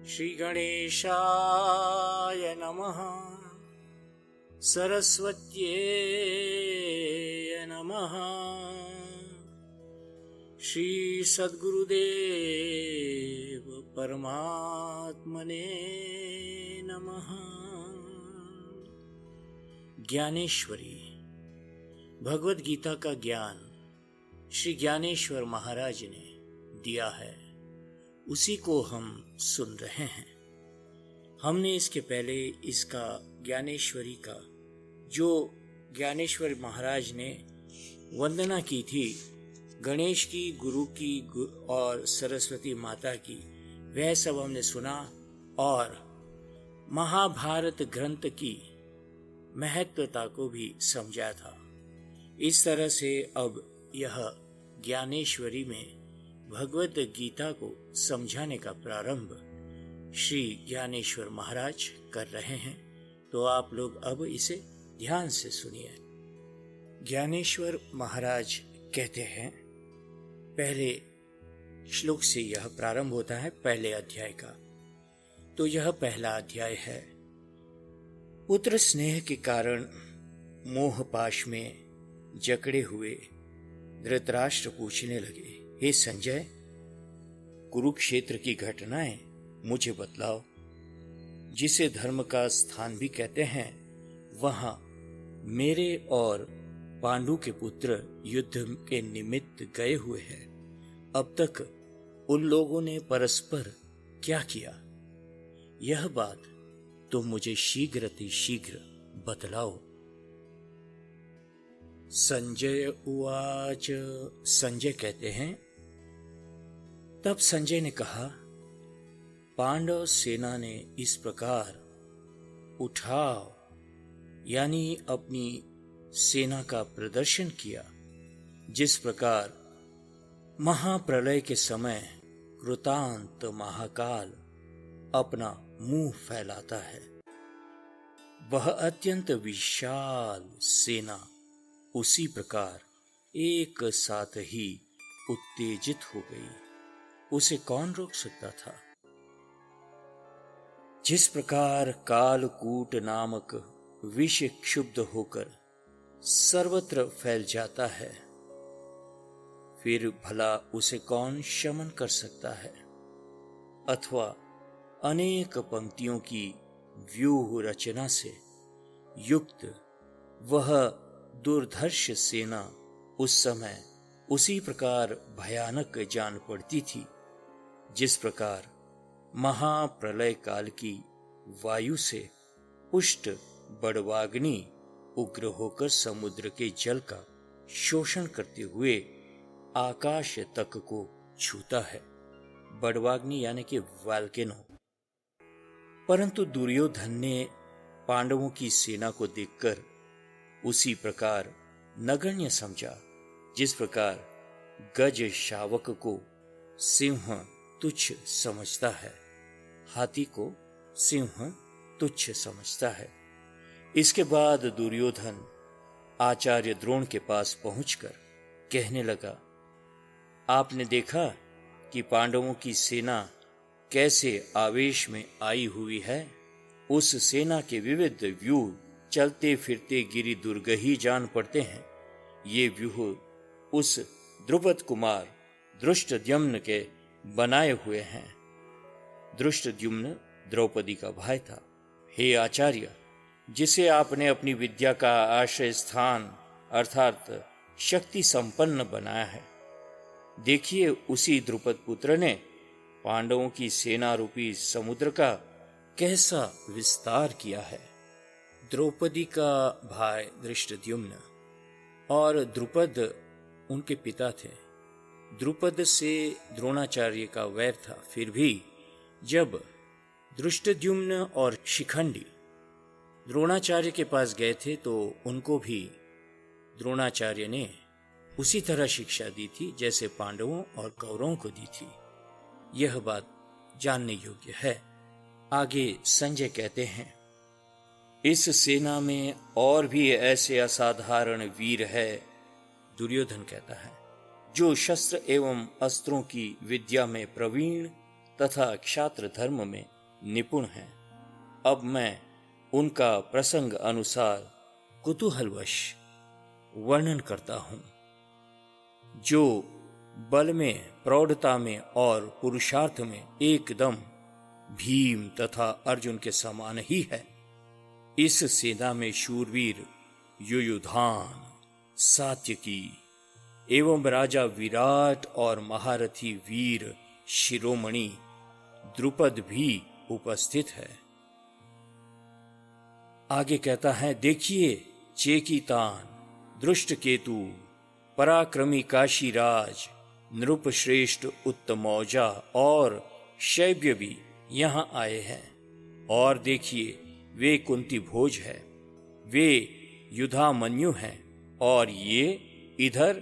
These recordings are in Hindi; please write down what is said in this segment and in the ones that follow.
श्री गणेशाय नमः। सरस्वत्यै नमः। श्री सद्गुरुदेव परमात्मने नमः। ज्ञानेश्वरी भगवद गीता का ज्ञान श्री ज्ञानेश्वर महाराज ने दिया है, उसी को हम सुन रहे हैं। हमने इसके पहले इसका ज्ञानेश्वरी का जो ज्ञानेश्वर महाराज ने वंदना की थी, गणेश की, गुरु की और सरस्वती माता की, वह सब हमने सुना और महाभारत ग्रंथ की महत्वता को भी समझा था। इस तरह से अब यह ज्ञानेश्वरी में भगवद गीता को समझाने का प्रारंभ श्री ज्ञानेश्वर महाराज कर रहे हैं, तो आप लोग अब इसे ध्यान से सुनिए। ज्ञानेश्वर महाराज कहते हैं, पहले श्लोक से यह प्रारंभ होता है पहले अध्याय का। तो यह पहला अध्याय है। पुत्र स्नेह के कारण मोहपाश में जकड़े हुए धृतराष्ट्र पूछने लगे, हे संजय, कुरुक्षेत्र की घटनाएं मुझे बतलाओ। जिसे धर्म का स्थान भी कहते हैं, वहां मेरे और पांडु के पुत्र युद्ध के निमित्त गए हुए हैं। अब तक उन लोगों ने परस्पर क्या किया, यह बात तो मुझे शीघ्र बतलाओ। संजय उवाच। संजय कहते हैं, तब संजय ने कहा, पांडव सेना ने इस प्रकार उठाव यानी अपनी सेना का प्रदर्शन किया, जिस प्रकार महाप्रलय के समय कृतांत महाकाल अपना मुंह फैलाता है। वह अत्यंत विशाल सेना उसी प्रकार एक साथ ही उत्तेजित हो गई। उसे कौन रोक सकता था? जिस प्रकार कालकूट नामक विष क्षुब्ध होकर सर्वत्र फैल जाता है, फिर भला उसे कौन शमन कर सकता है? अथवा अनेक पंक्तियों की व्यूह रचना से युक्त वह दुर्धर्ष सेना उस समय उसी प्रकार भयानक जान पड़ती थी, जिस प्रकार महाप्रलय काल की वायु से पुष्ट बड़वाग्नि उग्र होकर समुद्र के जल का शोषण करते हुए आकाश तक को छूता है। बड़वाग्नि यानी कि वॉल्केनो। परंतु दुर्योधन ने पांडवों की सेना को देखकर उसी प्रकार नगण्य समझा, जिस प्रकार गज शावक को सिंह तुच्छ समझता है, हाथी को सिंह तुच्छ समझता है। इसके बाद दुर्योधन आचार्य द्रोण के पास पहुंचकर कहने लगा, आपने देखा कि पांडवों की सेना कैसे आवेश में आई हुई है। उस सेना के विविध व्यूह चलते फिरते गिरि दुर्ग ही जान पड़ते हैं। ये व्यूह उस द्रुपद कुमार धृष्टद्युम्न के बनाए हुए हैं। धृष्टद्युम्न द्रौपदी का भाई था। हे आचार्य, जिसे आपने अपनी विद्या का आश्रय स्थान अर्थात शक्ति संपन्न बनाया है, देखिए उसी द्रुपद पुत्र ने पांडवों की सेना रूपी समुद्र का कैसा विस्तार किया है। द्रौपदी का भाई धृष्टद्युम्न और द्रुपद उनके पिता थे। द्रुपद से द्रोणाचार्य का वैर था। फिर भी जब धृष्टद्युम्न और शिखंडी द्रोणाचार्य के पास गए थे, तो उनको भी द्रोणाचार्य ने उसी तरह शिक्षा दी थी जैसे पांडवों और कौरवों को दी थी। यह बात जानने योग्य है। आगे संजय कहते हैं, इस सेना में और भी ऐसे असाधारण वीर है, दुर्योधन कहता है, जो शस्त्र एवं अस्त्रों की विद्या में प्रवीण तथा क्षात्र धर्म में निपुण हैं। अब मैं उनका प्रसंग अनुसार कुतूहलवश वर्णन करता हूं। जो बल में, प्रौढ़ता में और पुरुषार्थ में एकदम भीम तथा अर्जुन के समान ही है। इस सेना में शूरवीर युयुधान, सात्यकी एवं राजा विराट और महारथी वीर शिरोमणि द्रुपद भी उपस्थित है। आगे कहता है, देखिए चेकितान, दृष्टकेतु, पराक्रमी काशीराज, नृपश्रेष्ठ उत्तमौजा और शैब्य भी यहां आए हैं। और देखिए वे कुंती भोज है, वे युधामन्यु हैं, और ये इधर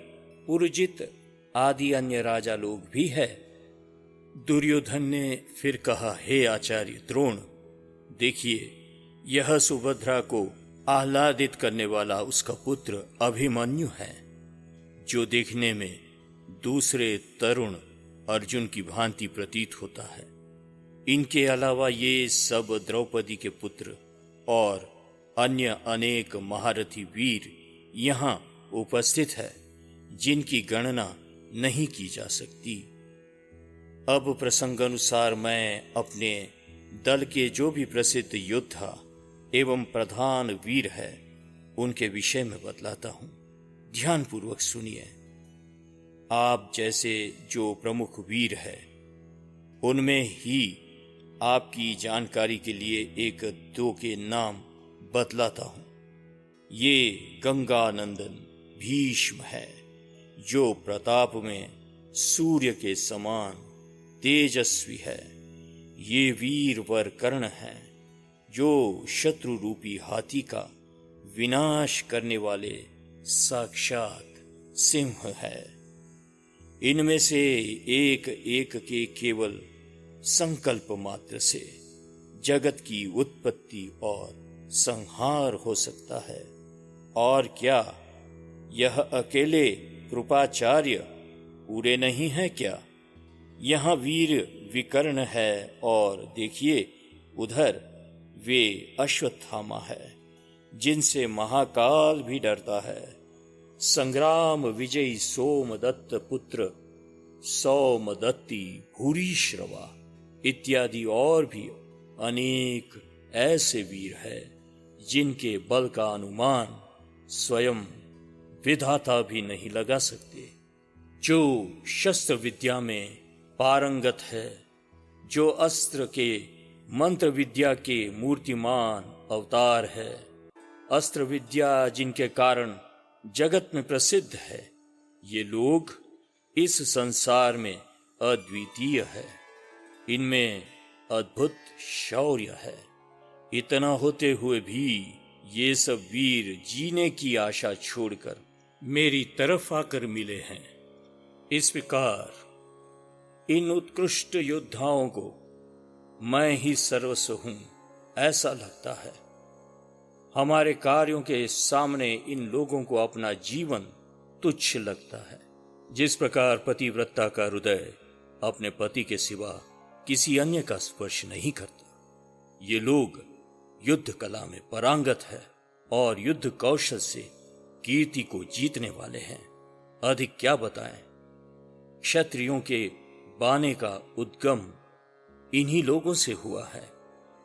पुरजित आदि अन्य राजा लोग भी है। दुर्योधन ने फिर कहा, हे आचार्य द्रोण, देखिए यह सुभद्रा को आह्लादित करने वाला उसका पुत्र अभिमन्यु है, जो देखने में दूसरे तरुण अर्जुन की भांति प्रतीत होता है। इनके अलावा ये सब द्रौपदी के पुत्र और अन्य अनेक महारथी वीर यहाँ उपस्थित है, जिनकी गणना नहीं की जा सकती। अब प्रसंगानुसार मैं अपने दल के जो भी प्रसिद्ध योद्धा एवं प्रधान वीर है, उनके विषय में बतलाता हूं। ध्यानपूर्वक सुनिए। आप जैसे जो प्रमुख वीर है, उनमें ही आपकी जानकारी के लिए एक दो के नाम बतलाता हूं। ये गंगानंदन भीष्म है, जो प्रताप में सूर्य के समान तेजस्वी है। ये वीर वर कर्ण है, जो शत्रु रूपी हाथी का विनाश करने वाले साक्षात सिंह है। इनमें से एक एक के केवल संकल्प मात्र से जगत की उत्पत्ति और संहार हो सकता है। और क्या यह अकेले कृपाचार्य पूरे नहीं है क्या? यहाँ वीर विकर्ण है, और देखिए उधर वे अश्वत्थामा है, जिनसे महाकाल भी डरता है। संग्राम विजयी सोमदत्त पुत्र सौमदत्ती, भूरिश्रवा इत्यादि और भी अनेक ऐसे वीर है, जिनके बल का अनुमान स्वयं विधाता भी नहीं लगा सकते। जो शस्त्र विद्या में पारंगत है, जो अस्त्र के मंत्र विद्या के मूर्तिमान अवतार है, अस्त्र विद्या जिनके कारण जगत में प्रसिद्ध है, ये लोग इस संसार में अद्वितीय है। इनमें अद्भुत शौर्य है। इतना होते हुए भी ये सब वीर जीने की आशा छोड़कर मेरी तरफ आकर मिले हैं। इस प्रकार इन उत्कृष्ट योद्धाओं को मैं ही सर्वस्व हूं, ऐसा लगता है। हमारे कार्यों के सामने इन लोगों को अपना जीवन तुच्छ लगता है। जिस प्रकार पतिव्रता का हृदय अपने पति के सिवा किसी अन्य का स्पर्श नहीं करता, ये लोग युद्ध कला में पारंगत है और युद्ध कौशल से कीर्ति को जीतने वाले हैं। अधिक क्या बताएं, क्षत्रियों के बाने का उद्गम इन्हीं लोगों से हुआ है।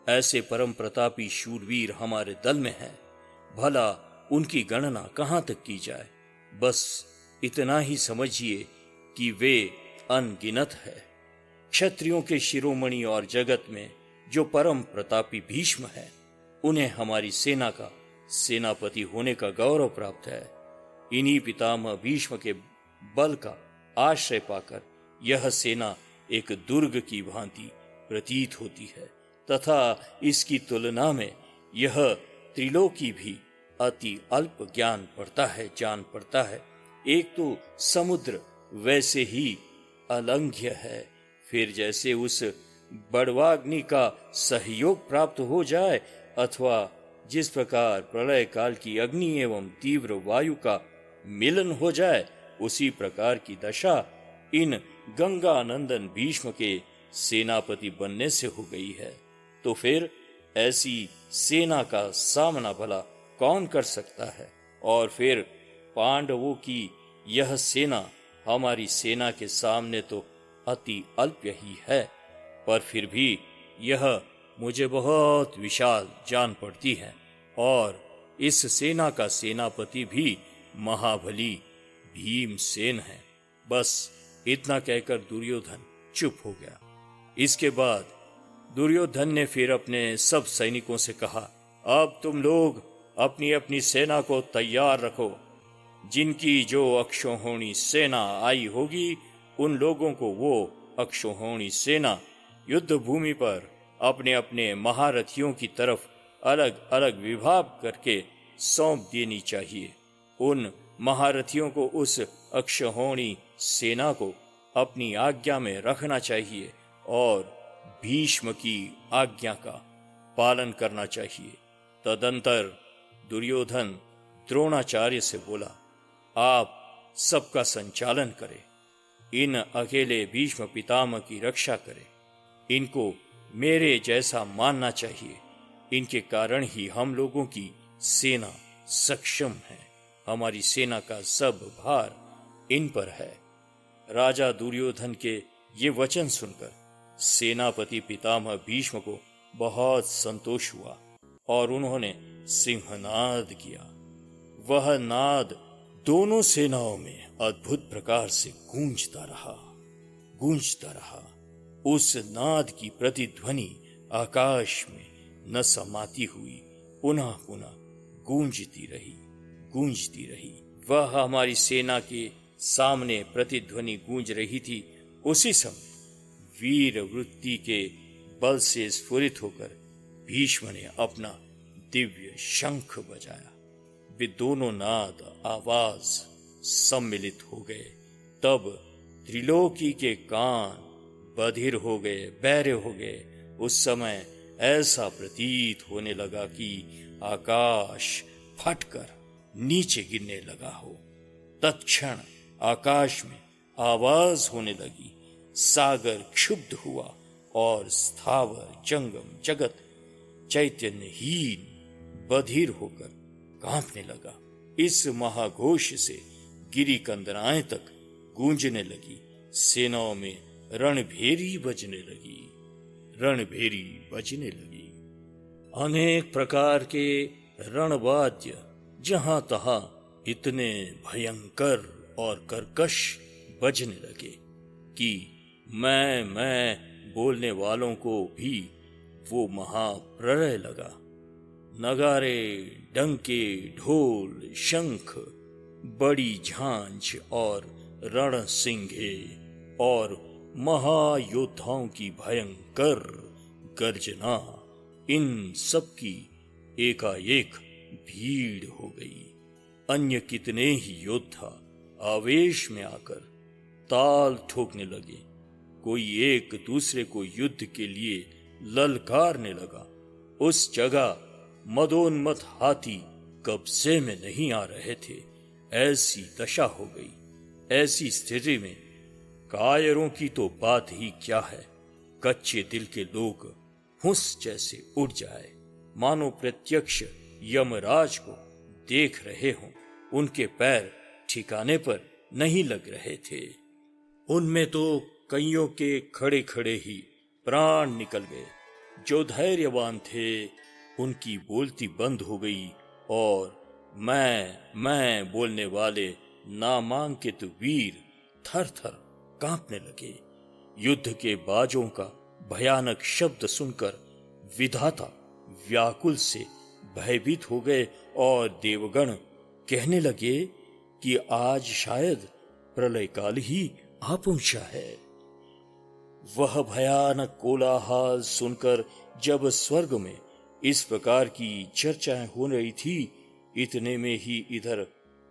ऐसे परम प्रतापी शूरवीर हमारे दल में हैं। भला उनकी गणना कहां तक की जाए? बस इतना ही समझिए कि वे अनगिनत है। क्षत्रियों के शिरोमणि और जगत में जो परम प्रतापी भीष्म है, उन्हें हमारी सेना का सेनापति होने का गौरव प्राप्त है। इन्हीं पितामह भीष्म के बल का आश्रय पाकर यह सेना एक दुर्ग की भांति प्रतीत होती है, तथा इसकी तुलना में यह त्रिलोकी भी अति अल्प जान पड़ता है। एक तो समुद्र वैसे ही अलंघ्य है, फिर जैसे उस बड़वाग्नि का सहयोग प्राप्त हो जाए, अथवा जिस प्रकार प्रलय काल की अग्नि एवं तीव्र वायु का मिलन हो जाए, उसी प्रकार की दशा इन गंगानंदन भीष्म के सेनापति बनने से हो गई है। तो फिर ऐसी सेना का सामना भला कौन कर सकता है? और फिर पांडवों की यह सेना हमारी सेना के सामने तो अति अल्प ही है, पर फिर भी यह मुझे बहुत विशाल जान पड़ती है, और इस सेना का सेनापति भी महाबली भीमसेन है। बस इतना कहकर दुर्योधन चुप हो गया। इसके बाद दुर्योधन ने फिर अपने सब सैनिकों से कहा, अब तुम लोग अपनी अपनी सेना को तैयार रखो। जिनकी जो अक्षौहिणी सेना आई होगी, उन लोगों को वो अक्षौहिणी सेना युद्ध भूमि पर अपने अपने महारथियों की तरफ अलग अलग विभाग करके सौंप देनी चाहिए। उन महारथियों को उस अक्षौहिणी सेना को अपनी आज्ञा में रखना चाहिए और भीष्म की आज्ञा का पालन करना चाहिए। तदंतर दुर्योधन द्रोणाचार्य से बोला, आप सबका संचालन करें, इन अकेले भीष्म पितामह की रक्षा करें। इनको मेरे जैसा मानना चाहिए। इनके कारण ही हम लोगों की सेना सक्षम है। हमारी सेना का सब भार इन पर है। राजा दुर्योधन के ये वचन सुनकर सेनापति पितामह भीष्म को बहुत संतोष हुआ और उन्होंने सिंहनाद किया। वह नाद दोनों सेनाओं में अद्भुत प्रकार से गूंजता रहा। उस नाद की प्रतिध्वनि आकाश में न समाती हुई पुनः पुनः गूंजती रही। वह हमारी सेना के सामने प्रतिध्वनि गूंज रही थी। उसी समय वीर वृत्ति के बल से स्फुरित होकर भीष्म ने अपना दिव्य शंख बजाया। वे दोनों नाद आवाज सम्मिलित हो गए। तब त्रिलोकी के कान बधिर हो गए, बहरे हो गए। उस समय ऐसा प्रतीत होने लगा कि आकाश फटकर नीचे गिरने लगा हो। तत्क्षण आकाश में आवाज होने लगी, सागर क्षुब्ध हुआ और स्थावर जंगम जगत चैतन्यहीन बधिर होकर कांपने लगा। इस महाघोष से गिरी कंदराएं तक गूंजने लगी। सेनाओं में रणभेरी बजने लगी। अनेक प्रकार के रणवाद्य जहां तहां इतने भयंकर और कर्कश बजने लगे कि मैं बोलने वालों को भी वो महाप्रलय लगा। नगारे, डंके, ढोल, शंख, बड़ी झांझ और रणसिंघे और महायोद्धाओं की भयंकर गर्जना, इन सब की एकाएक भीड़ हो गई। अन्य कितने ही योद्धा आवेश में आकर ताल ठोकने लगे। कोई एक दूसरे को युद्ध के लिए ललकारने लगा। उस जगह मदोन्मत्त हाथी कब्जे में नहीं आ रहे थे। ऐसी दशा हो गई। ऐसी स्थिति में कायरों की तो बात ही क्या है, कच्चे दिल के लोग हुंस जैसे उड़ जाए, मानो प्रत्यक्ष यमराज को देख रहे हों। उनके पैर ठिकाने पर नहीं लग रहे थे। उनमें तो कईयों के खड़े खड़े ही प्राण निकल गए। जो धैर्यवान थे उनकी बोलती बंद हो गई और मैं बोलने वाले नामांकित वीर थर थर कांपने लगे। युद्ध के बाजों का भयानक शब्द सुनकर विधाता व्याकुल से भयभीत हो गए और देवगण कहने लगे कि आज शायद प्रलय काल ही आ पहुंचा है। वह भयानक कोलाहल सुनकर जब स्वर्ग में इस प्रकार की चर्चाएं हो रही थी, इतने में ही इधर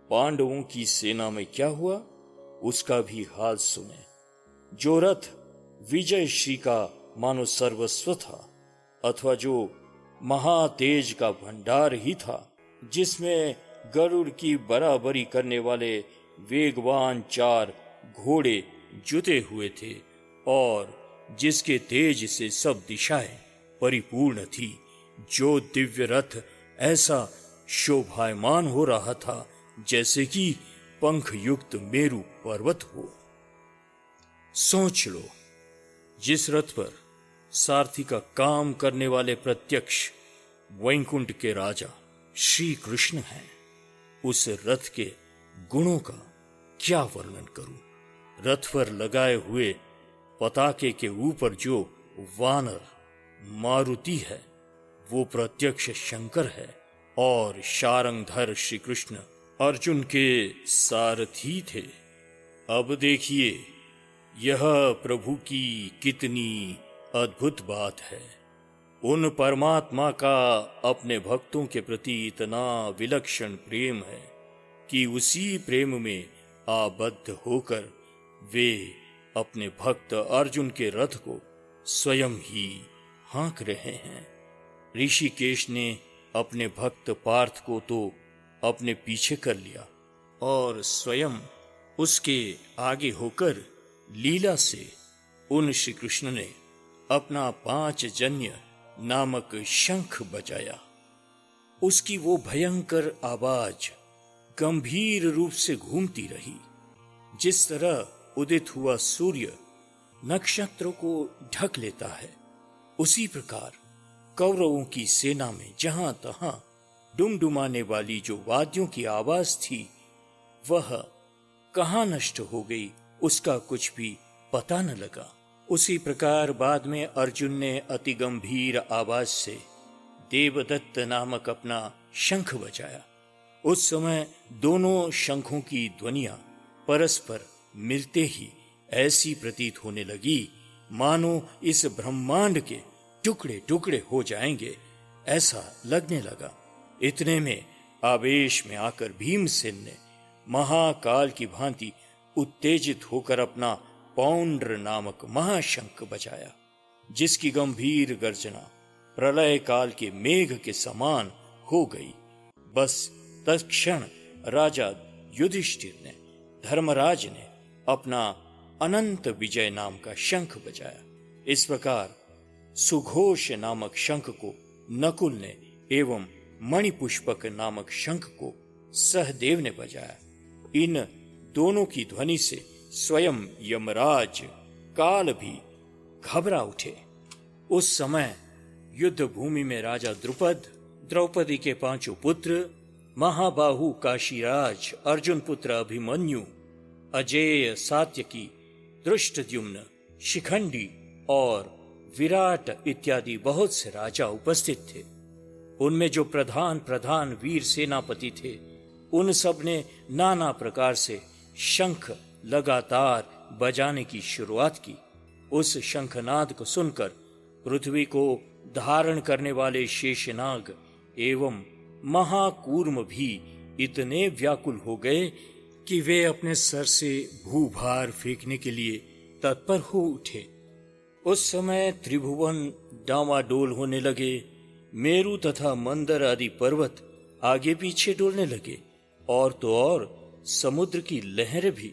पांडवों की सेना में क्या हुआ उसका भी हाल सुने। जो रथ विजय श्री का मानो सर्वस्व था, अथवा जो महातेज का भंडार ही था, जिसमें गरुड़ की बराबरी करने वाले वेगवान 4 घोड़े जुते हुए थे और जिसके तेज से सब दिशाएं परिपूर्ण थी। जो दिव्य रथ ऐसा शोभायमान हो रहा था जैसे कि पंख युक्त मेरु पर्वत हो। सोच लो, जिस रथ पर सारथी का काम करने वाले प्रत्यक्ष वैकुंठ के राजा श्री कृष्ण हैं, उस रथ के गुणों का क्या वर्णन करूं। रथ पर लगाए हुए पताके के ऊपर जो वानर मारुति है वो प्रत्यक्ष शंकर है, और शारंगधर श्री कृष्ण अर्जुन के सारथी थे। अब देखिए यह प्रभु की कितनी अद्भुत बात है। उन परमात्मा का अपने भक्तों के प्रति इतना विलक्षण प्रेम है कि उसी प्रेम में आबद्ध होकर वे अपने भक्त अर्जुन के रथ को स्वयं ही हाँक रहे हैं। ऋषिकेश ने अपने भक्त पार्थ को तो अपने पीछे कर लिया और स्वयं उसके आगे होकर लीला से उन श्री कृष्ण ने अपना 5 जन्य नामक शंख बजाया। उसकी वो भयंकर आवाज गंभीर रूप से घूमती रही। जिस तरह उदित हुआ सूर्य नक्षत्रों को ढक लेता है, उसी प्रकार कौरवों की सेना में जहां तहां डुमडुमाने वाली जो वाद्यों की आवाज थी वह कहां नष्ट हो गई उसका कुछ भी पता न लगा। उसी प्रकार बाद में अर्जुन ने अति गंभीर आवाज से देवदत्त नामक अपना शंख बजाया। उस समय दोनों शंखों की ध्वनियां परस्पर मिलते ही ऐसी प्रतीत होने लगी मानो इस ब्रह्मांड के टुकड़े टुकड़े हो जाएंगे, ऐसा लगने लगा। इतने में आवेश में आकर भीमसेन ने महाकाल की भांति उत्तेजित होकर अपना पौंड्र नामक महाशंख बजाया, जिसकी गंभीर गर्जना प्रलय काल के मेघ के समान हो गई। बस तत्क्षण राजा युधिष्ठिर ने, धर्मराज ने अपना अनंत विजय नाम का शंख बजाया। इस प्रकार सुघोष नामक शंख को नकुल ने एवं मणिपुष्पक नामक शंख को सहदेव ने बजाया। इन दोनों की ध्वनि से स्वयं यमराज काल भी घबरा उठे। उस समय युद्ध भूमि में राजा द्रुपद, द्रौपदी के 5 पुत्र, महाबाहु काशीराज, अर्जुन पुत्र अभिमन्यु, अजेय, सात्यकी, दृष्टद्युम्न, शिखंडी और विराट इत्यादि बहुत से राजा उपस्थित थे। उनमें जो प्रधान वीर सेनापति थे, उन सब ने नाना प्रकार से शंख लगातार बजाने की शुरुआत की। उस शंखनाद को सुनकर पृथ्वी को धारण करने वाले शेषनाग एवं महाकूर्म भी इतने व्याकुल हो गए कि वे अपने सर से भूभार फेंकने के लिए तत्पर हो उठे। उस समय त्रिभुवन डामाडोल होने लगे। मेरु तथा मंदर आदि पर्वत आगे पीछे डोलने लगे, और तो और समुद्र की लहरें भी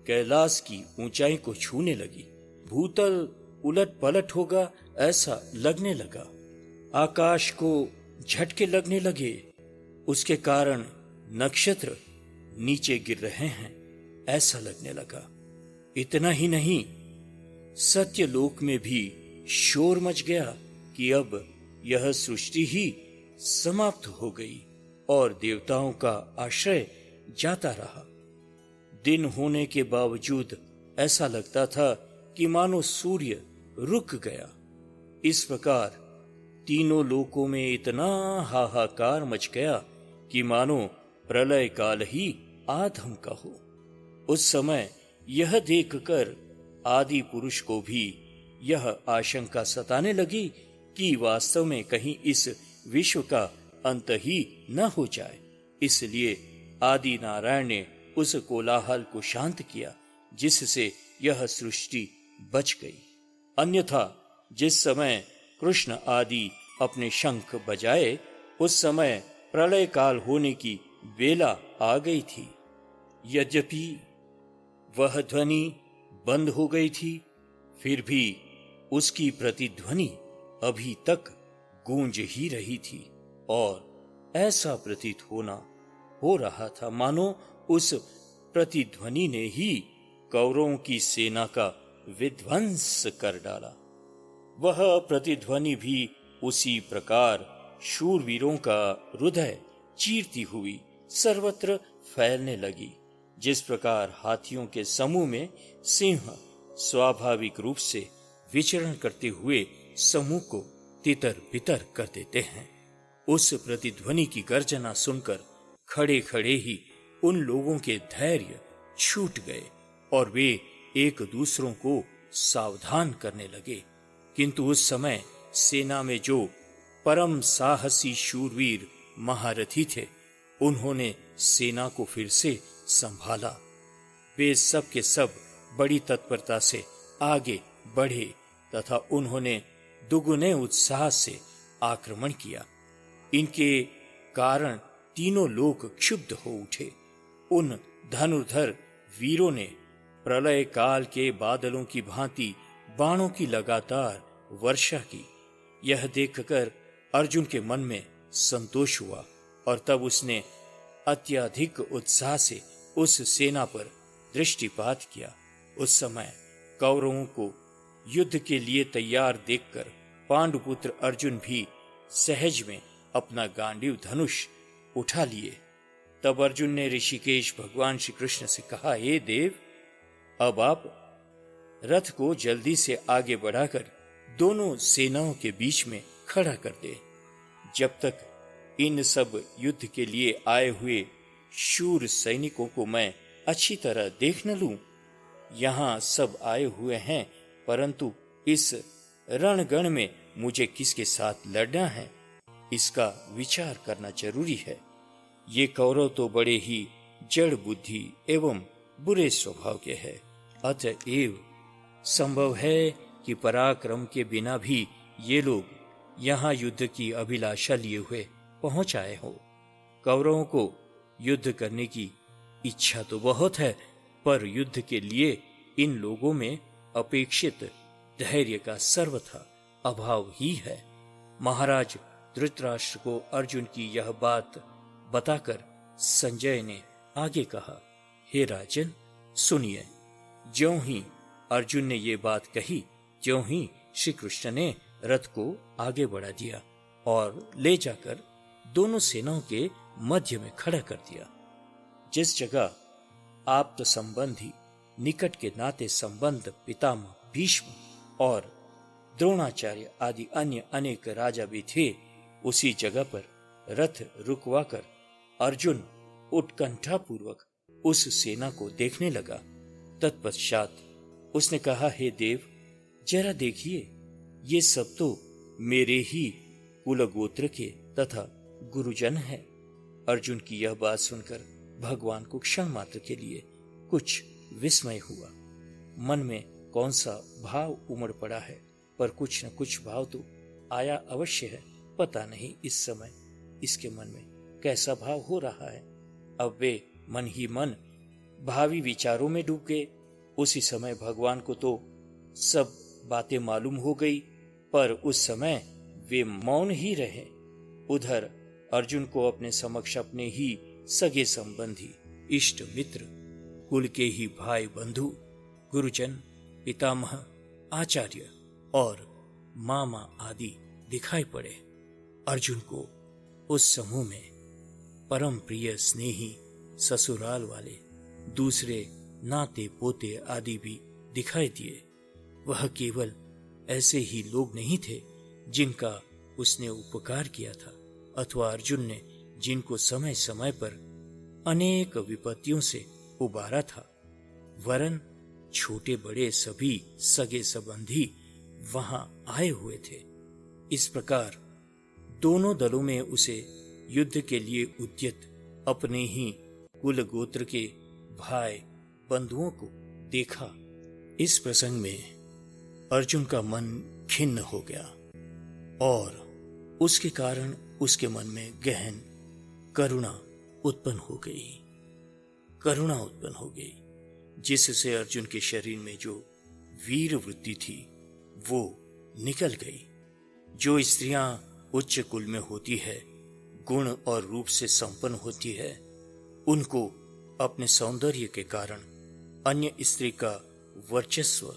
कैलाश की ऊंचाई को छूने लगी। भूतल उलट पलट होगा ऐसा लगने लगा। आकाश को झटके लगने लगे, उसके कारण नक्षत्र नीचे गिर रहे हैं ऐसा लगने लगा। इतना ही नहीं, सत्यलोक में भी शोर मच गया कि अब यह सृष्टि ही समाप्त हो गई और देवताओं का आश्रय जाता रहा। दिन होने के बावजूद ऐसा लगता था कि मानो सूर्य रुक गया। इस प्रकार तीनों लोकों में इतना हाहाकार मच गया कि मानो प्रलय काल ही आधम का हो। उस समय यह देखकर आदि पुरुष को भी यह आशंका सताने लगी कि वास्तव में कहीं इस विश्व का अंत ही न हो जाए। इसलिए आदि नारायण ने उस कोलाहल को शांत किया जिससे यह सृष्टि बच गई। अन्यथा जिस समय कृष्ण आदि अपने शंख बजाए, उस समय प्रलय काल होने की वेला आ गई थी। यद्यपि वह ध्वनि बंद हो गई थी, फिर भी उसकी प्रतिध्वनि अभी तक गूंज ही रही थी और ऐसा प्रतीत हो रहा था मानो उस प्रतिध्वनि ने ही कौरवों की सेना का विध्वंस कर डाला। वह प्रतिध्वनि भी उसी प्रकार शूरवीरों का हृदय चीरती हुई सर्वत्र फैलने लगी, जिस प्रकार हाथियों के समूह में सिंह स्वाभाविक रूप से विचरण करते हुए समूह को तितर बितर कर देते हैं। उस प्रतिध्वनि की गर्जना सुनकर खड़े खड़े ही उन लोगों के धैर्य छूट गए और वे एक दूसरों को सावधान करने लगे। किंतु उस समय सेना में जो परम साहसी शूरवीर महारथी थे, उन्होंने सेना को फिर से संभाला। वे सब के सब बड़ी तत्परता से आगे बढ़े तथा उन्होंने दुगुने उत्साह से आक्रमण किया। इनके कारण तीनों लोग क्षुब्ध हो उठे। उन धनुर्धर वीरों ने प्रलय काल के बादलों की भांति बाणों की लगातार वर्षा की। यह देखकर अर्जुन के मन में संतोष हुआ और तब उसने अत्यधिक उत्साह से उस सेना पर दृष्टिपात किया। उस समय कौरवों को युद्ध के लिए तैयार देखकर पांडुपुत्र अर्जुन भी सहज में अपना गांडीव धनुष उठा लिए। तब अर्जुन ने ऋषिकेश भगवान श्री कृष्ण से कहा, हे देव, अब आप रथ को जल्दी से आगे बढ़ाकर दोनों सेनाओं के बीच में खड़ा कर दे। जब तक इन सब युद्ध के लिए आए हुए शूर सैनिकों को मैं अच्छी तरह देख न लूं। यहाँ सब आए हुए हैं, परंतु इस रणगण में मुझे किसके साथ लड़ना है, इसका विचार करना जरूरी है। ये कौरव तो बड़े ही जड़ बुद्धि एवं बुरे स्वभाव के हैं। अतएव संभव है कि पराक्रम के बिना भी ये लोग यहाँ युद्ध की अभिलाषा लिए हुए पहुंच आए हो। कौरवों को युद्ध करने की इच्छा तो बहुत है, पर युद्ध के लिए इन लोगों में अपेक्षित धैर्य का सर्वथा अभाव ही है। महाराज धृतराष्ट्र को अर्जुन की यह बात बताकर संजय ने आगे कहा, हे राजन, सुनिए। ज्यों ही अर्जुन ने ये बात कही, त्यों ही श्री कृष्ण ने रथ को आगे बढ़ा दिया और ले जाकर दोनों सेनाओं के मध्य में खड़ा कर दिया। जिस जगह आप्त संबंधी निकट के नाते संबंध पितामह भीष्म और द्रोणाचार्य आदि अन्य अनेक राजा भी थे, उसी जगह पर रथ रुकवाकर अर्जुन उत्कंठा पूर्वक उस सेना को देखने लगा। तत्पश्चात उसने कहा, हे देव, जरा देखिए, ये सब तो मेरे ही कुल गोत्र के तथा गुरुजन हैं। अर्जुन की यह बात सुनकर भगवान को क्षण मात्र के लिए कुछ विस्मय हुआ। मन में कौन सा भाव उमड़ पड़ा है, पर कुछ न कुछ भाव तो आया अवश्य है। पता नहीं इस समय इसके मन में कैसा भाव हो रहा है। अब वे मन ही मन भावी विचारों में डूब गए। उसी समय भगवान को तो सब बातें मालूम हो गई, पर उस समय वे मौन ही रहे। उधर अर्जुन को अपने समक्ष अपने ही सगे संबंधी, इष्ट मित्र, कुल के ही भाई बंधु, गुरुजन, पितामह, आचार्य और मामा आदि दिखाई पड़े। अर्जुन को उस समूह में परम प्रिय स्नेही ससुराल वाले दूसरे नाते पोते आदि भी दिखाई दिए। वह केवल ऐसे ही लोग नहीं थे जिनका उसने उपकार किया था, अथवा अर्जुन ने जिनको समय समय पर अनेक विपत्तियों से उबारा था, वरन छोटे बड़े सभी सगे संबंधी वहां आए हुए थे। इस प्रकार दोनों दलों में उसे युद्ध के लिए उद्यत अपने ही कुल गोत्र के भाई बंधुओं को देखा। इस प्रसंग में अर्जुन का मन खिन्न हो गया और उसके कारण उसके मन में गहन करुणा उत्पन्न हो गई, जिससे अर्जुन के शरीर में जो वीर वृत्ति थी वो निकल गई। जो स्त्रियां उच्च कुल में होती है, गुण और रूप से संपन्न होती है, उनको अपने सौंदर्य के कारण अन्य स्त्री का वर्चस्व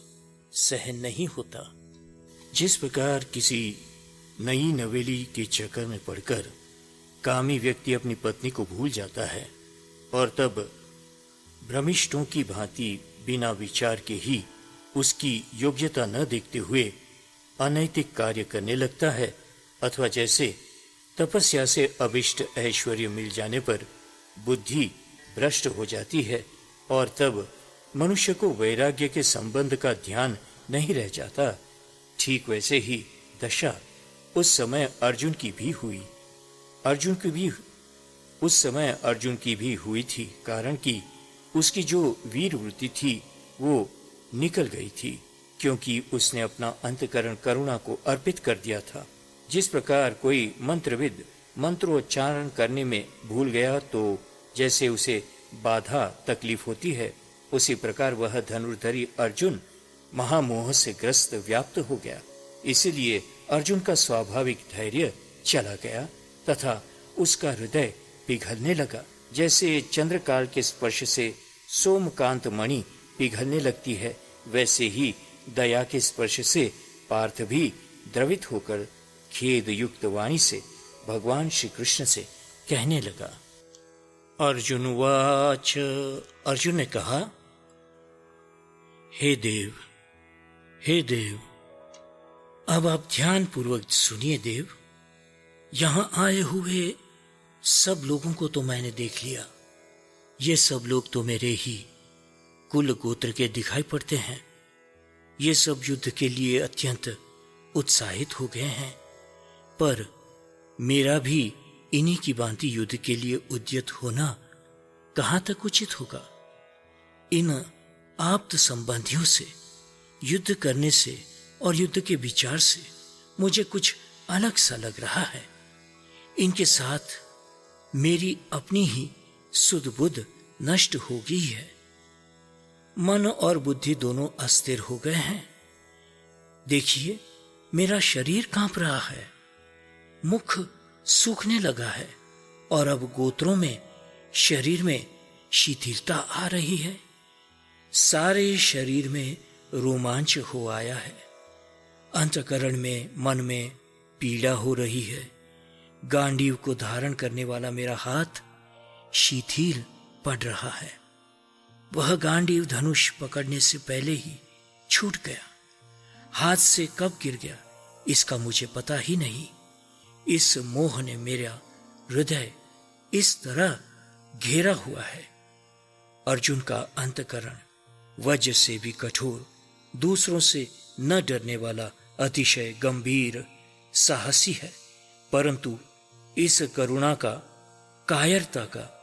सहन नहीं होता। जिस प्रकार किसी नई नवेली के चक्कर में पड़कर कामी व्यक्ति अपनी पत्नी को भूल जाता है और तब भ्रमिष्ठों की भांति बिना विचार के ही उसकी योग्यता न देखते हुए अनैतिक कार्य करने लगता है, अथवा जैसे तपस्या से अभिष्ट ऐश्वर्य मिल जाने पर बुद्धि भ्रष्ट हो जाती है और तब मनुष्य को वैराग्य के संबंध का ध्यान नहीं रह जाता, ठीक वैसे ही दशा उस समय अर्जुन की भी हुई थी, कारण कि उसकी जो वीर वृत्ति थी वो निकल गई थी, क्योंकि उसने अपना अंतकरण करुणा को अर्पित कर दिया था। जिस प्रकार कोई मंत्रविद मंत्रोच्चारण करने में भूल गया तो जैसे उसे बाधा तकलीफ होती है, उसी प्रकार वह धनुर्धरी अर्जुन महामोह से ग्रस्त व्याप्त हो गया। इसलिए अर्जुन का स्वाभाविक धैर्य चला गया तथा उसका हृदय पिघलने लगा। जैसे चंद्रकाल के स्पर्श से सोमकांत मणि पिघलने लगती है, वैसे ही दया के स्पर्श से पार्थ भी द्रवित होकर खेद युक्त वाणी से भगवान श्री कृष्ण से कहने लगा। अर्जुन वाच, अर्जुन ने कहा, हे देव, अब आप ध्यान पूर्वक सुनिए देव। यहां आए हुए सब लोगों को तो मैंने देख लिया। ये सब लोग तो मेरे ही कुल गोत्र के दिखाई पड़ते हैं। ये सब युद्ध के लिए अत्यंत उत्साहित हो गए हैं, पर मेरा भी इन्हीं की भांति युद्ध के लिए उद्यत होना कहां तक उचित होगा। इन आप्त संबंधियों से युद्ध करने से और युद्ध के विचार से मुझे कुछ अलग सा लग रहा है। इनके साथ मेरी अपनी ही सुध बुध नष्ट हो गई है। मन और बुद्धि दोनों अस्थिर हो गए हैं। देखिए, मेरा शरीर कांप रहा है, मुख सूखने लगा है और अब गोत्रों में शरीर में शिथिलता आ रही है। सारे शरीर में रोमांच हो आया है। अंतःकरण में, मन में पीड़ा हो रही है। गांडीव को धारण करने वाला मेरा हाथ शिथिल पड़ रहा है। वह गांडीव धनुष पकड़ने से पहले ही छूट गया। हाथ से कब गिर गया इसका मुझे पता ही नहीं। इस मोह ने मेरा हृदय इस तरह घेरा हुआ है। अर्जुन का अंतःकरण वज्र से भी कठोर, दूसरों से न डरने वाला, अतिशय गंभीर, साहसी है, परंतु इस करुणा का, कायरता का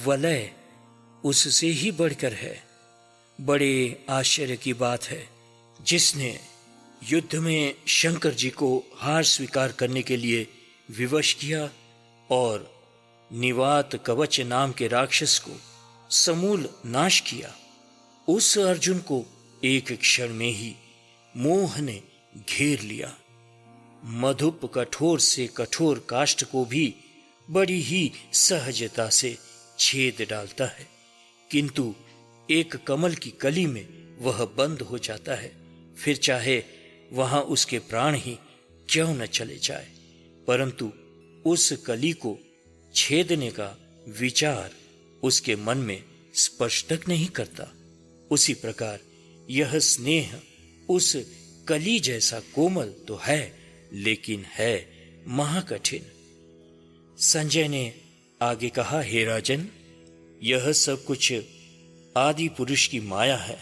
वलय उससे ही बढ़कर है। बड़े आश्चर्य की बात है, जिसने युद्ध में शंकर जी को हार स्वीकार करने के लिए विवश किया और निवात कवच नाम के राक्षस को समूल नाश किया, उस अर्जुन को एक क्षण में ही मोह ने घेर लिया। मधुप कठोर से कठोर काष्ठ को भी बड़ी ही सहजता से छेद डालता है, किंतु एक कमल की कली में वह बंद हो जाता है, फिर चाहे वहां उसके प्राण ही क्यों न चले जाए, परंतु उस कली को छेदने का विचार उसके मन में स्पर्श तक नहीं करता। उसी प्रकार यह स्नेह उस कली जैसा कोमल तो है, लेकिन है महाकठिन। संजय ने आगे कहा, हे राजन, यह सब कुछ आदि पुरुष की माया है।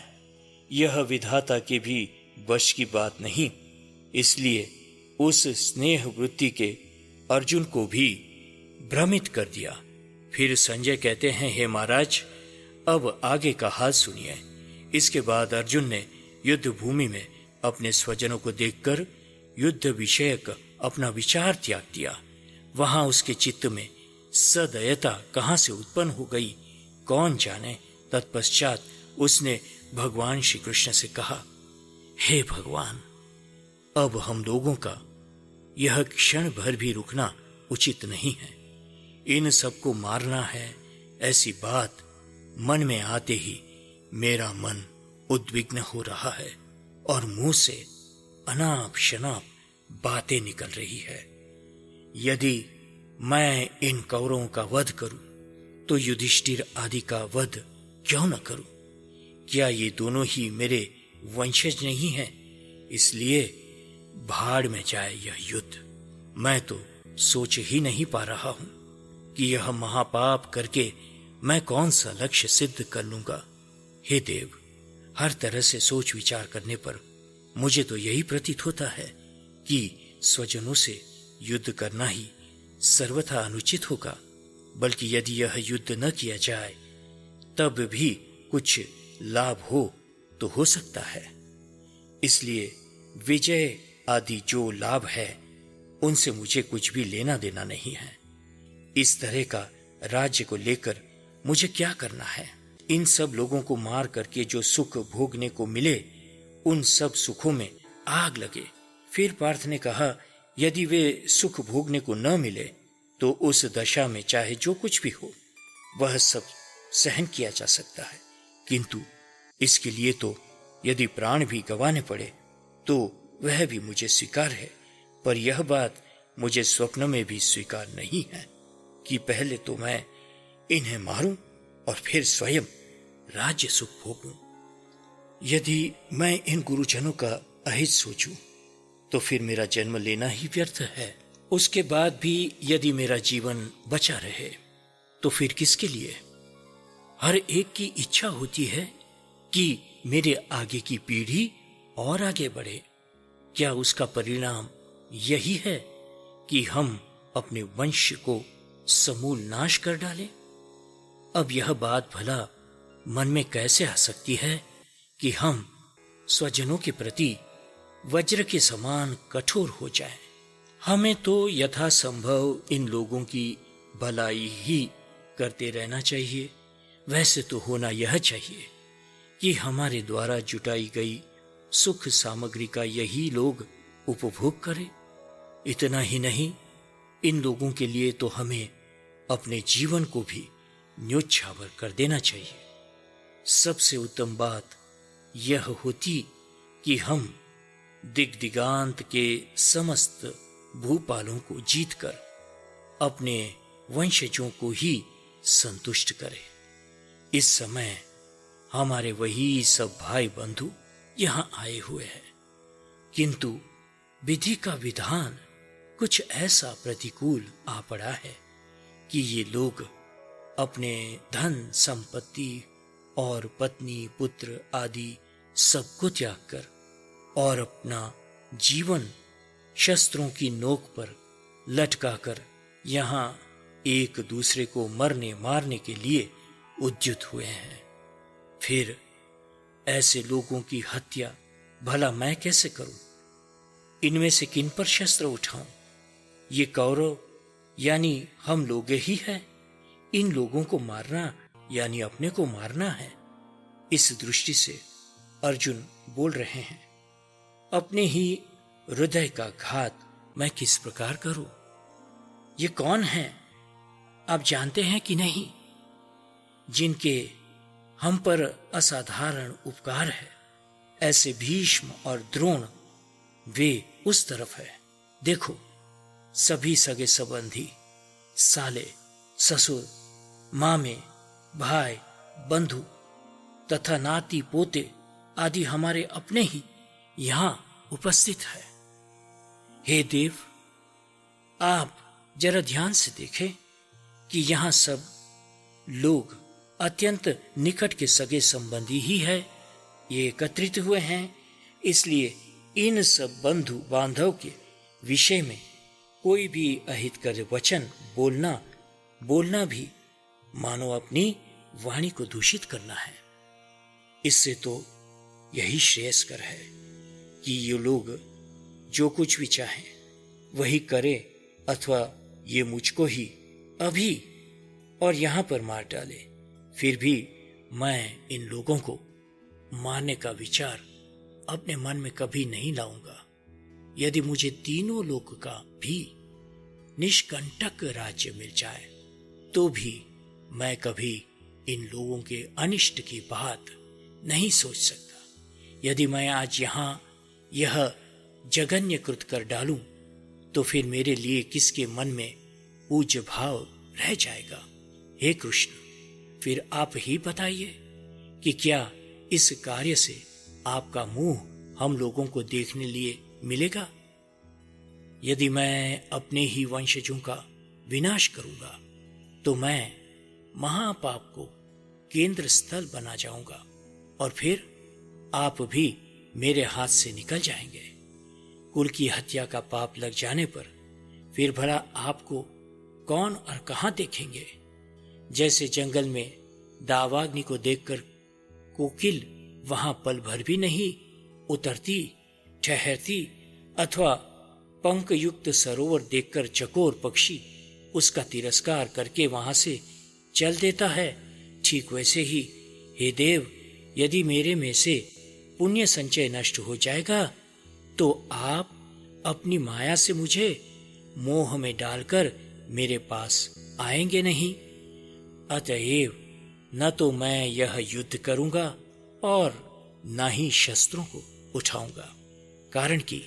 यह विधाता के भी वश की बात नहीं। इसलिए उस स्नेह वृत्ति के अर्जुन को भी भ्रमित कर दिया। फिर संजय कहते हैं, हे महाराज, अब आगे का हाल सुनिए। इसके बाद अर्जुन ने युद्ध भूमि में अपने स्वजनों को देखकर युद्ध विषयक अपना विचार त्याग दिया। वहां उसके चित्त में सदयता कहां से उत्पन्न हो गई कौन जाने। तत्पश्चात उसने भगवान श्री कृष्ण से कहा, हे भगवान, अब हम लोगों का यह क्षण भर भी रुकना उचित नहीं है। इन सबको मारना है, ऐसी बात मन में आते ही मेरा मन उद्विग्न हो रहा है और मुंह से अनाप शनाप बातें निकल रही है। यदि मैं इन कौरवों का वध करूं तो युधिष्ठिर आदि का वध क्यों न करूं? क्या ये दोनों ही मेरे वंशज नहीं हैं? इसलिए भाड़ में जाए यह युद्ध। मैं तो सोच ही नहीं पा रहा हूं कि यह महापाप करके मैं कौन सा लक्ष्य सिद्ध कर लूंगा। हे देव, हर तरह से सोच विचार करने पर मुझे तो यही प्रतीत होता है कि स्वजनों से युद्ध करना ही सर्वथा अनुचित होगा, बल्कि यदि यह युद्ध न किया जाए तब भी कुछ लाभ हो तो हो सकता है। इसलिए विजय आदि जो लाभ है उनसे मुझे कुछ भी लेना देना नहीं है। इस तरह का राज्य को लेकर मुझे क्या करना है? इन सब लोगों को मार करके जो सुख भोगने को मिले उन सब सुखों में आग लगे। फिर पार्थ ने कहा, यदि वे सुख भोगने को न मिले तो उस दशा में चाहे जो कुछ भी हो वह सब सहन किया जा सकता है, किंतु इसके लिए तो यदि प्राण भी गंवाने पड़े तो वह भी मुझे स्वीकार है। पर यह बात मुझे स्वप्न में भी स्वीकार नहीं है कि पहले तो मैं इन्हें मारूं और फिर स्वयं राज्य सुख भोगूं। यदि मैं इन गुरुजनों का अहित सोचूं तो फिर मेरा जन्म लेना ही व्यर्थ है। उसके बाद भी यदि मेरा जीवन बचा रहे तो फिर किसके लिए? हर एक की इच्छा होती है कि मेरे आगे की पीढ़ी और आगे बढ़े। क्या उसका परिणाम यही है कि हम अपने वंश को समूल नाश कर डालें? अब यह बात भला मन में कैसे आ सकती है कि हम स्वजनों के प्रति वज्र के समान कठोर हो जाएं। हमें तो यथासंभव इन लोगों की भलाई ही करते रहना चाहिए। वैसे तो होना यह चाहिए कि हमारे द्वारा जुटाई गई सुख सामग्री का यही लोग उपभोग करें। इतना ही नहीं, इन लोगों के लिए तो हमें अपने जीवन को भी न्योछावर कर देना चाहिए। सबसे उत्तम बात यह होती कि हम दिग्दिगांत के समस्त भूपालों को जीतकर अपने वंशजों को ही संतुष्ट करें। इस समय हमारे वही सब भाई बंधु यहां आए हुए हैं, किंतु विधि का विधान कुछ ऐसा प्रतिकूल आ पड़ा है कि ये लोग अपने धन संपत्ति और पत्नी पुत्र आदि सबको त्याग कर और अपना जीवन शस्त्रों की नोक पर लटकाकर यहाँ एक दूसरे को मरने मारने के लिए उद्युत हुए हैं। फिर ऐसे लोगों की हत्या भला मैं कैसे करूं? इनमें से किन पर शस्त्र उठाऊं? ये कौरव यानी हम लोग ही हैं। इन लोगों को मारना यानी अपने को मारना है। इस दृष्टि से अर्जुन बोल रहे हैं, अपने ही हृदय का घात मैं किस प्रकार करूं? ये कौन है आप जानते हैं कि नहीं? जिनके हम पर असाधारण उपकार है, ऐसे भीष्म और द्रोण वे उस तरफ है। देखो, सभी सगे संबंधी, साले, ससुर, मामे, भाई, बंधु तथा नाती पोते आदि हमारे अपने ही यहां उपस्थित है। हे देव, आप जरा ध्यान से देखें कि यहां सब लोग अत्यंत निकट के सगे संबंधी ही है। ये एकत्रित हुए हैं, इसलिए इन सब बंधु बांधव के विषय में कोई भी अहितकर वचन बोलना भी मानो अपनी वाणी को दूषित करना है। इससे तो यही श्रेयस्कर है कि ये लोग जो कुछ भी चाहें वही करे, अथवा ये मुझको ही अभी और यहां पर मार डाले। फिर भी मैं इन लोगों को मारने का विचार अपने मन में कभी नहीं लाऊंगा। यदि मुझे तीनों लोक का भी निष्कंटक राज्य मिल जाए तो भी मैं कभी इन लोगों के अनिष्ट की बात नहीं सोच सकता। यदि मैं आज यहां यह जघन्य कृत कर डालूं तो फिर मेरे लिए किसके मन में पूज्य भाव रह जाएगा। हे कृष्ण, फिर आप ही बताइए कि क्या इस कार्य से आपका मुंह हम लोगों को देखने लिए मिलेगा। यदि मैं अपने ही वंशजों का विनाश करूंगा तो मैं महापाप को केंद्र स्थल बना जाऊंगा और फिर आप भी मेरे हाथ से निकल जाएंगे। कुल की हत्या का पाप लग जाने पर फिर भला आपको कौन और कहां देखेंगे। जैसे जंगल में दावाग्नि को देखकर कोकिल वहां पल भर भी नहीं उतरती ठहरती, अथवा पंख युक्त सरोवर देखकर चकोर पक्षी उसका तिरस्कार करके वहां से चल देता है, ठीक वैसे ही हे देव, यदि मेरे में से पुण्य संचय नष्ट हो जाएगा तो आप अपनी माया से मुझे मोह में डालकर मेरे पास आएंगे नहीं। अतएव न तो मैं यह युद्ध करूंगा और न ही शस्त्रों को उठाऊंगा, कारण कि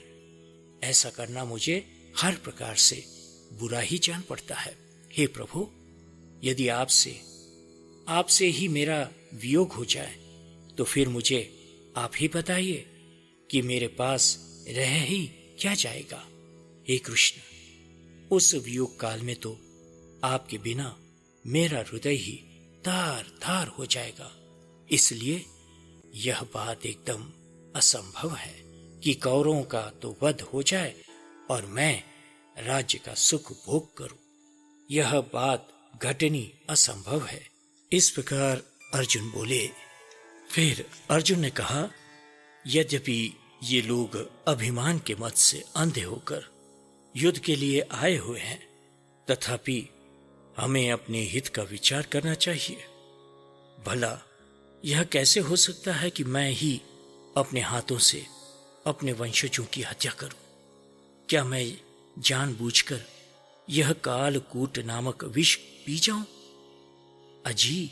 ऐसा करना मुझे हर प्रकार से बुरा ही जान पड़ता है। हे प्रभु, यदि आपसे ही मेरा वियोग हो जाए तो फिर मुझे आप ही बताइए कि मेरे पास रह ही क्या जाएगा। हे कृष्ण, उस वियोग काल में तो आपके बिना मेरा हृदय ही तार तार हो जाएगा। इसलिए यह बात एकदम असंभव है कि कौरवों का तो वध हो जाए और मैं राज्य का सुख भोग करूं। यह बात घटनी असंभव है। इस प्रकार अर्जुन बोले। फिर अर्जुन ने कहा, यद्यपि ये लोग अभिमान के मत से अंधे होकर युद्ध के लिए आए हुए हैं, तथापि हमें अपने हित का विचार करना चाहिए। भला यह कैसे हो सकता है कि मैं ही अपने हाथों से अपने वंशजों की हत्या करूं? क्या मैं जानबूझकर यह कालकूट नामक विष पी जाऊं? अजी,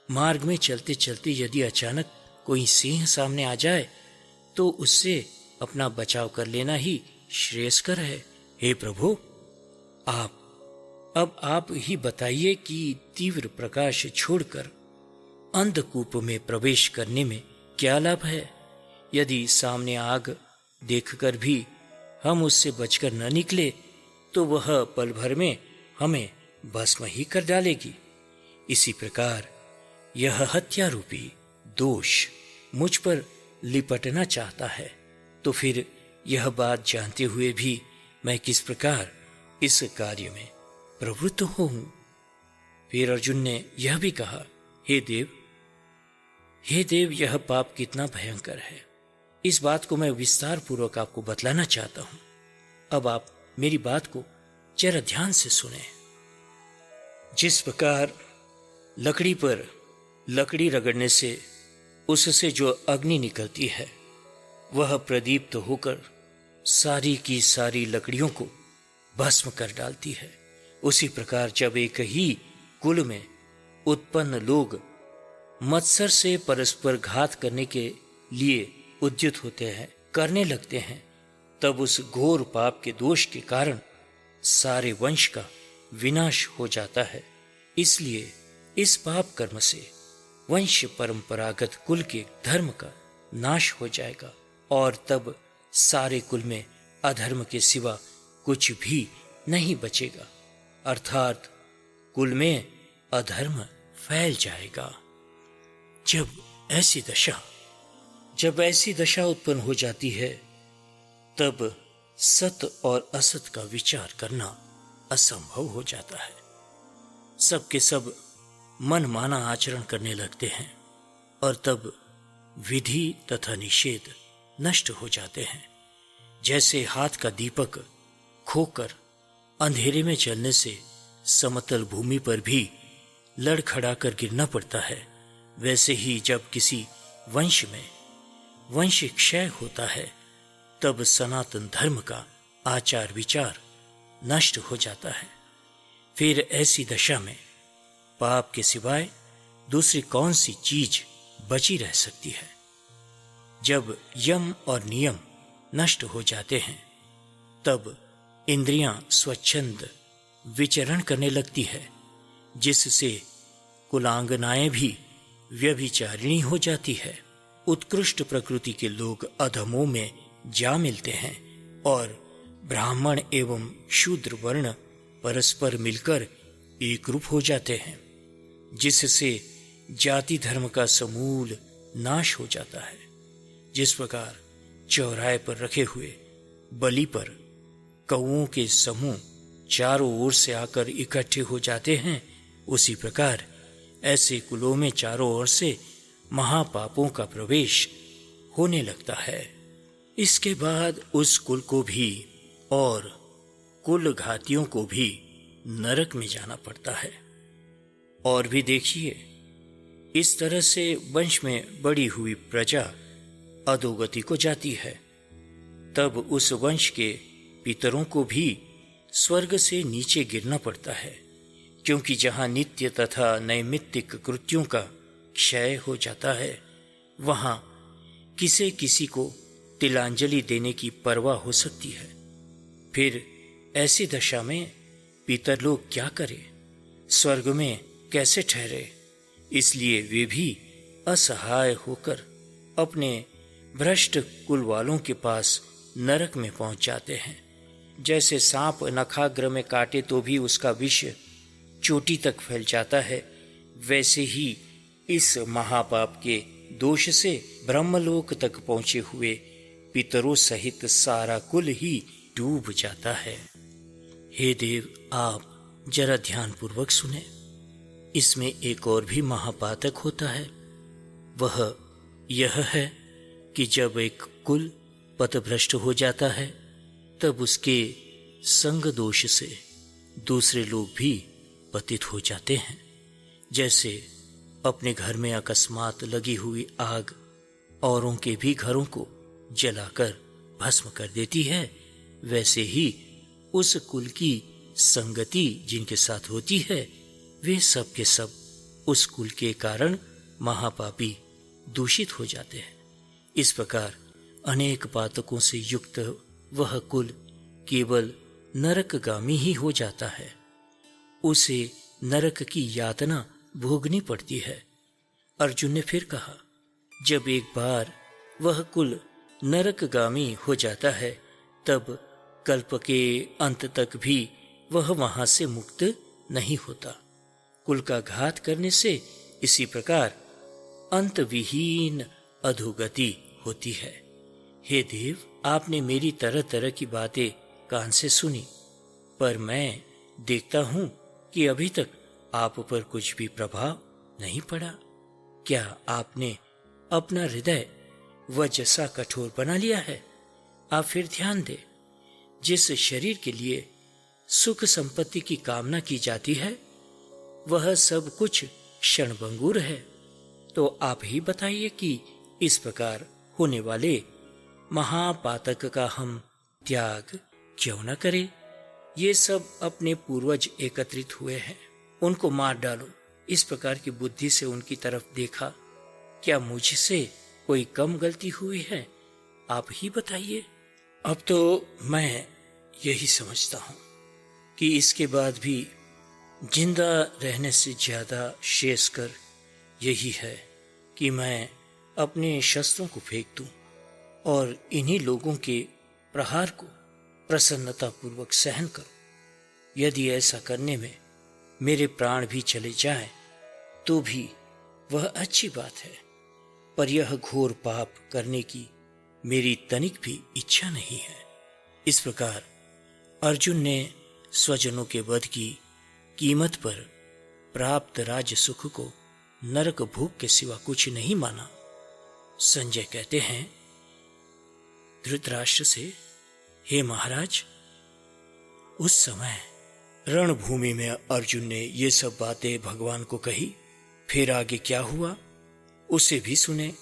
मार्ग में चलते चलते यदि अचानक कोई सिंह सामने आ जाए तो उससे अपना बचाव कर लेना ही श्रेयस्कर है। हे प्रभु, आप ही बताइए कि तीव्र प्रकाश छोड़कर अंधकूप में प्रवेश करने में क्या लाभ है। यदि सामने आग देखकर भी हम उससे बचकर न निकले तो वह पल भर में हमें भस्म ही कर डालेगी। इसी प्रकार यह हत्या रूपी दोष मुझ पर लिपटना चाहता है, तो फिर यह बात जानते हुए भी मैं किस प्रकार इस कार्य में प्रवृत्त हूं। फिर अर्जुन ने यह भी कहा, हे देव, यह पाप कितना भयंकर है, इस बात को मैं विस्तार पूर्वक आपको बतलाना चाहता हूं। अब आप मेरी बात को जरा ध्यान से सुने। जिस प्रकार लकड़ी पर लकड़ी रगड़ने से उससे जो अग्नि निकलती है वह प्रदीप्त होकर सारी की सारी लकड़ियों को भस्म कर डालती है, उसी प्रकार जब एक ही कुल में उत्पन्न लोग मत्सर से परस्पर घात करने के लिए उद्यत होते हैं, करने लगते हैं, तब उस घोर पाप के दोष के कारण सारे वंश का विनाश हो जाता है। इसलिए इस पाप कर्म से वंश परंपरागत कुल के धर्म का नाश हो जाएगा और तब सारे कुल में अधर्म के सिवा कुछ भी नहीं बचेगा, अर्थात कुल में अधर्म फैल जाएगा। जब ऐसी दशा उत्पन्न हो जाती है तब सत और असत का विचार करना असंभव हो जाता है। सबके सब मन माना आचरण करने लगते हैं और तब विधि तथा निषेध नष्ट हो जाते हैं। जैसे हाथ का दीपक खोकर अंधेरे में चलने से समतल भूमि पर भी लड़खड़ाकर गिरना पड़ता है, वैसे ही जब किसी वंश में वंश क्षय होता है तब सनातन धर्म का आचार विचार नष्ट हो जाता है। फिर ऐसी दशा में पाप के सिवाय दूसरी कौन सी चीज बची रह सकती है। जब यम और नियम नष्ट हो जाते हैं तब इंद्रियां स्वच्छंद विचरण करने लगती है, जिससे कुलांगनाएं भी व्यभिचारिणी हो जाती है। उत्कृष्ट प्रकृति के लोग अधमों में जा मिलते हैं और ब्राह्मण एवं शूद्र वर्ण परस्पर मिलकर एक रूप हो जाते हैं, जिससे जाति धर्म का समूल नाश हो जाता है। जिस प्रकार चौराहे पर रखे हुए बलि पर कौओं के समूह चारों ओर से आकर इकट्ठे हो जाते हैं, उसी प्रकार ऐसे कुलों में चारों ओर से महापापों का प्रवेश होने लगता है। इसके बाद उस कुल को भी और कुल घातियों को भी नरक में जाना पड़ता है। और भी देखिए, इस तरह से वंश में बड़ी हुई प्रजा अधोगति को जाती है। तब उस वंश के पितरों को भी स्वर्ग से नीचे गिरना पड़ता है, क्योंकि जहां नित्य तथा नैमित्तिक कृत्यों का क्षय हो जाता है, वहां किसे किसी को तिलांजलि देने की परवाह हो सकती है। फिर ऐसी दशा में पितर लोग क्या करें, स्वर्ग में कैसे ठहरे। इसलिए वे भी असहाय होकर अपने भ्रष्ट कुल वालों के पास नरक में पहुंच जाते हैं। जैसे सांप नखाग्र में काटे तो भी उसका विष चोटी तक फैल जाता है, वैसे ही इस महापाप के दोष से ब्रह्मलोक तक पहुंचे हुए पितरों सहित सारा कुल ही डूब जाता है। हे देव, आप जरा ध्यान पूर्वक सुने। इसमें एक और भी महापातक होता है। वह यह है कि जब एक कुल पथभ्रष्ट हो जाता है, तब उसके संग दोष से दूसरे लोग भी पतित हो जाते हैं। जैसे अपने घर में अकस्मात लगी हुई आग औरों के भी घरों को जलाकर भस्म कर देती है, वैसे ही उस कुल की संगति जिनके साथ होती है, वे सब के सब उस कुल के कारण महापापी दूषित हो जाते हैं। इस प्रकार अनेक पातकों से युक्त वह कुल केवल नरकगामी ही हो जाता है। उसे नरक की यातना भोगनी पड़ती है। अर्जुन ने फिर कहा, जब एक बार वह कुल नरकगामी हो जाता है, तब कल्प के अंत तक भी वह वहां से मुक्त नहीं होता। कुल का घात करने से इसी प्रकार अंतविहीन अधोगति होती है। हे देव, आपने मेरी तरह तरह की बातें कान से सुनी, पर मैं देखता हूं कि अभी तक आप पर कुछ भी प्रभाव नहीं पड़ा। क्या आपने अपना हृदय वज्र सा कठोर बना लिया है? आप फिर ध्यान दें, जिस शरीर के लिए सुख संपत्ति की कामना की जाती है, वह सब कुछ क्षणभंगुर है। तो आप ही बताइए कि इस प्रकार होने वाले महापातक का हम त्याग क्यों न करें। ये सब अपने पूर्वज एकत्रित हुए हैं, उनको मार डालो। इस प्रकार की बुद्धि से उनकी तरफ देखा, क्या मुझसे कोई कम गलती हुई है? आप ही बताइए। अब तो मैं यही समझता हूं कि इसके बाद भी जिंदा रहने से ज्यादा श्रेयस्कर यही है कि मैं अपने शस्त्रों को फेंक दूं और इन्हीं लोगों के प्रहार को प्रसन्नतापूर्वक सहन करूं। यदि ऐसा करने में मेरे प्राण भी चले जाएं, तो भी वह अच्छी बात है, पर यह घोर पाप करने की मेरी तनिक भी इच्छा नहीं है। इस प्रकार अर्जुन ने स्वजनों के वध की कीमत पर प्राप्त राज्य सुख को नरक भूख के सिवा कुछ नहीं माना। संजय कहते हैं धृतराष्ट्र से, हे महाराज, उस समय रणभूमि में अर्जुन ने ये सब बातें भगवान को कही। फिर आगे क्या हुआ उसे भी सुने।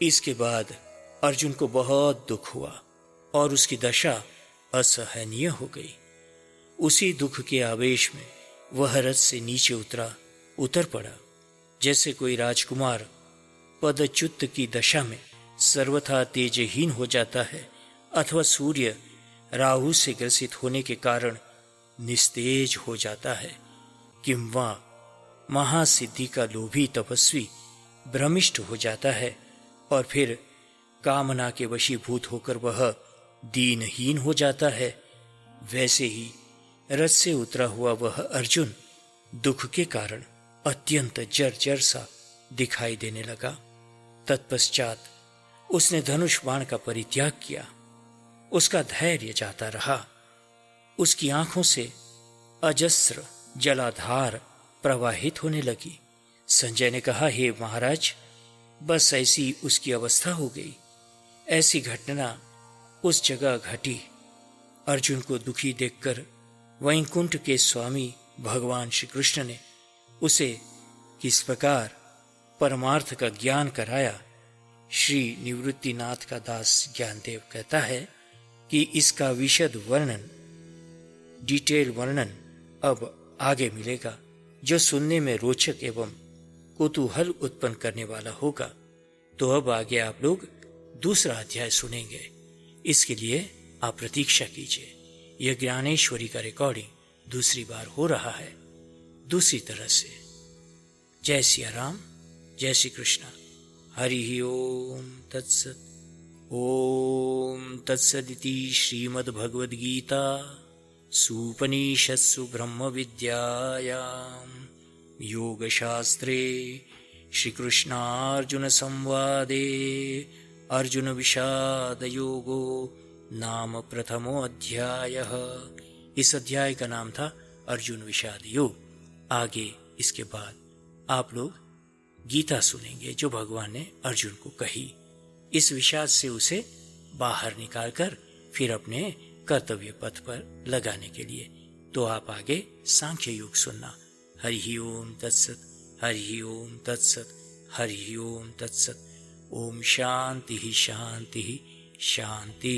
इसके बाद अर्जुन को बहुत दुख हुआ और उसकी दशा असहनीय हो गई। उसी दुख के आवेश में वह रथ से नीचे उतर पड़ा, जैसे कोई राजकुमार पदच्युत की दशा में सर्वथा तेजहीन हो जाता है अथवा सूर्य राहु से ग्रसित होने के कारण निस्तेज हो जाता है, किंवा महासिद्धि का लोभी तपस्वी भ्रमिष्ठ हो जाता है और फिर कामना के वशीभूत होकर वह दीनहीन हो जाता है, वैसे ही रथ से उतरा हुआ वह अर्जुन दुख के कारण अत्यंत जर्जर सा दिखाई देने लगा। तत्पश्चात उसने धनुष बाण का परित्याग किया। उसका धैर्य जाता रहा। उसकी आंखों से अजस्र जलाधार प्रवाहित होने लगी। संजय ने कहा, हे महाराज, बस ऐसी उसकी अवस्था हो गई। ऐसी घटना उस जगह घटी। अर्जुन को दुखी देखकर वैकुंठ के स्वामी भगवान श्री कृष्ण ने उसे किस प्रकार परमार्थ का ज्ञान कराया। श्री निवृत्तिनाथ का दास ज्ञानदेव कहता है कि इसका विशद वर्णन, डिटेल वर्णन अब आगे मिलेगा, जो सुनने में रोचक एवं कुतूहल उत्पन्न करने वाला होगा। तो अब आगे आप लोग दूसरा अध्याय सुनेंगे। इसके लिए आप प्रतीक्षा कीजिए। यह ज्ञानेश्वरी का रिकॉर्डिंग दूसरी बार हो रहा है, दूसरी तरह से। जय सिया राम, जय श्री कृष्ण। हरि ओम तत्सत। ओम तत्सदिति श्रीमद्भगवद्गीता सूपनिषत्सु ब्रह्म विद्यायां योगशास्त्रे श्रीकृष्णार्जुन संवादे अर्जुन विषाद योगो नाम प्रथमो अध्यायः। इस अध्याय का नाम था अर्जुन विषाद योग। आगे इसके बाद आप लोग गीता सुनेंगे जो भगवान ने अर्जुन को कही, इस विषाद से उसे बाहर निकालकर फिर अपने कर्तव्य पथ पर लगाने के लिए। तो आप आगे सांख्य योग सुनना। हरि ओम तत्सत। हरि ओम तत्सत। हरि ओम तत्सत। ओम शांति शांति शांति।